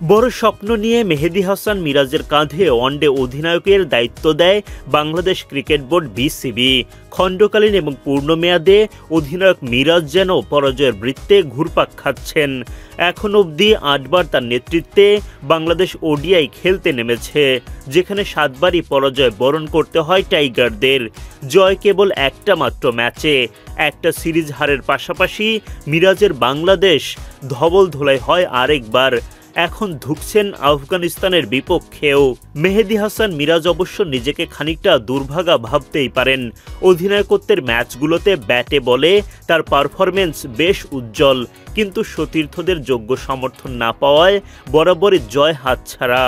বড় স্বপ্ন নিয়ে মেহেদী হাসান মিরাজের কাঁধে ওয়ানডে অধিনায়কের দায়িত্ব দেয় বাংলাদেশ ক্রিকেট বোর্ড বিসিবি। খণ্ডকালীন এবং পূর্ণমেয়াদে অধিনায়ক মিরাজ যেন পরাজয়ের বৃত্তে ঘুরপাক খাচ্ছেন। এখন অবধি ৮ বার তার নেতৃত্বে বাংলাদেশ ওডিআই খেলতে নেমেছে, যেখানে ৭ বারই পরাজয় বরণ করতে হয় টাইগারদের। জয় কেবল একটা মাত্র ম্যাচে। একটা সিরিজ হারের পাশাপাশি মিরাজের বাংলাদেশ ধবল ধোলাই হয় আরেকবার। এখন ধুঁকছেন আফগানিস্তানের বিপক্ষেও। মেহেদী হাসান মিরাজ অবশ্য নিজেকে খানিকটা দুর্ভাগা ভাবতেই পারেন। অধিনায়কত্বের ম্যাচগুলোতে ব্যাটে বলে তার পারফরমেন্স বেশ উজ্জ্বল, কিন্তু সতীর্থদের যোগ্য সমর্থন না পাওয়ায় বরাবরই জয় হাতছাড়া।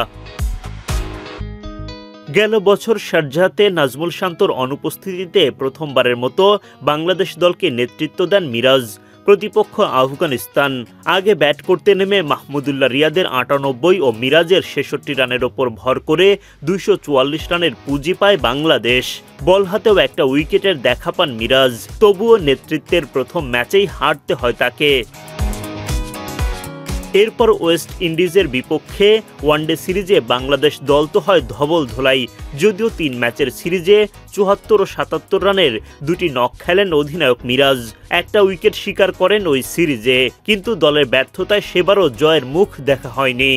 গেল বছর শারজাহতে নাজমুল শান্তর অনুপস্থিতিতে প্রথমবারের মতো বাংলাদেশ দলকে নেতৃত্ব দেন মিরাজ। প্রতিপক্ষ আফগানিস্তান। আগে ব্যাট করতে নেমে মাহমুদুল্লাহ রিয়াদের ৯৮ ও মিরাজের ৬৬ রানের ওপর ভর করে ২৪৪ রানের পুঁজি পায় বাংলাদেশ। বল হাতেও একটা উইকেটের দেখা পান মিরাজ, তবুও নেতৃত্বের প্রথম ম্যাচেই হারতে হয় তাকে। এরপর ওয়েস্ট ইন্ডিজের বিপক্ষে ওয়ানডে সিরিজে বাংলাদেশ দল তো হয় ধবল ধোলাই। যদিও ৩ ম্যাচের সিরিজে ৭৪ ও ৭৭ রানের ২টি নক খেলেন অধিনায়ক মিরাজ। একটা উইকেট শিকার করেন ওই সিরিজে, কিন্তু দলের ব্যর্থতায় সেবারও জয়ের মুখ দেখা হয়নি।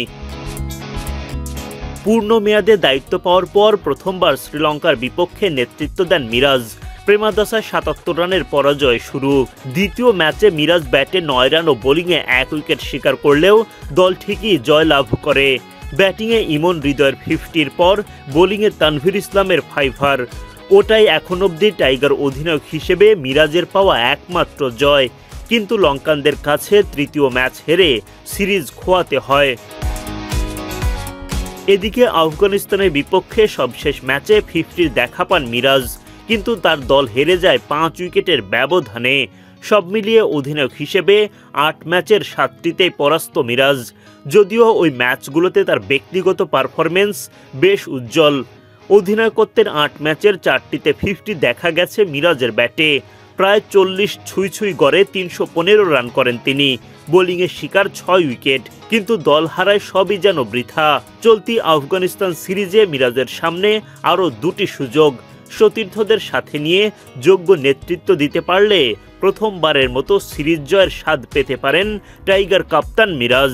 পূর্ণ মেয়াদে দায়িত্ব পাওয়ার পর প্রথমবার শ্রীলঙ্কার বিপক্ষে নেতৃত্ব দেন মিরাজ। প্রেমাদাসায় ৭৭ রানের পরাজয় শুরু। দ্বিতীয় ম্যাচে মিরাজ ব্যাটে ৯ রান ও বোলিংয়ে ১ উইকেট শিকার করলেও দল ঠিকই জয় লাভ করে। ব্যাটিংয়ে ইমন হৃদয়ের 50-র পর বোলিংয়ে তানভীর ইসলামের 5 ওটাই এখন অবধি টাইগার অধিনায়ক হিসেবে মিরাজের পাওয়া একমাত্র জয়। কিন্তু লঙ্কানদের কাছে তৃতীয় ম্যাচ হেরে সিরিজ খোয়াতে হয়। এদিকে আফগানিস্তানের বিপক্ষে সবশেষ ম্যাচে 50-র দেখা পান মিরাজ, কিন্তু তার দল হেরে যায় ৫ উইকেটের ব্যবধানে। সব মিলিয়ে অধিনায়ক হিসেবে ৮ ম্যাচের ৭টিতেই পরাস্ত মিরাজ। যদিও ওই ম্যাচগুলোতে তার ব্যক্তিগত পারফরমেন্স বেশ উজ্জ্বল। অধিনায়কত্বের ৮ ম্যাচের ৪টিতে 50 দেখা গেছে মিরাজের ব্যাটে। প্রায় ৪০ ছুঁই গড়ে ৩১৫ রান করেন তিনি। বোলিংয়ে শিকার ৬ উইকেট, কিন্তু দল হারায় সবই যেন বৃথা। চলতি আফগানিস্তান সিরিজে মিরাজের সামনে আরও ২টি সুযোগ। সতীর্থদের সাথে নিয়ে যোগ্য নেতৃত্ব দিতে পারলে প্রথমবারের মতো সিরিজ জয়ের স্বাদ পেতে পারেন টাইগার কাপ্তান মিরাজ।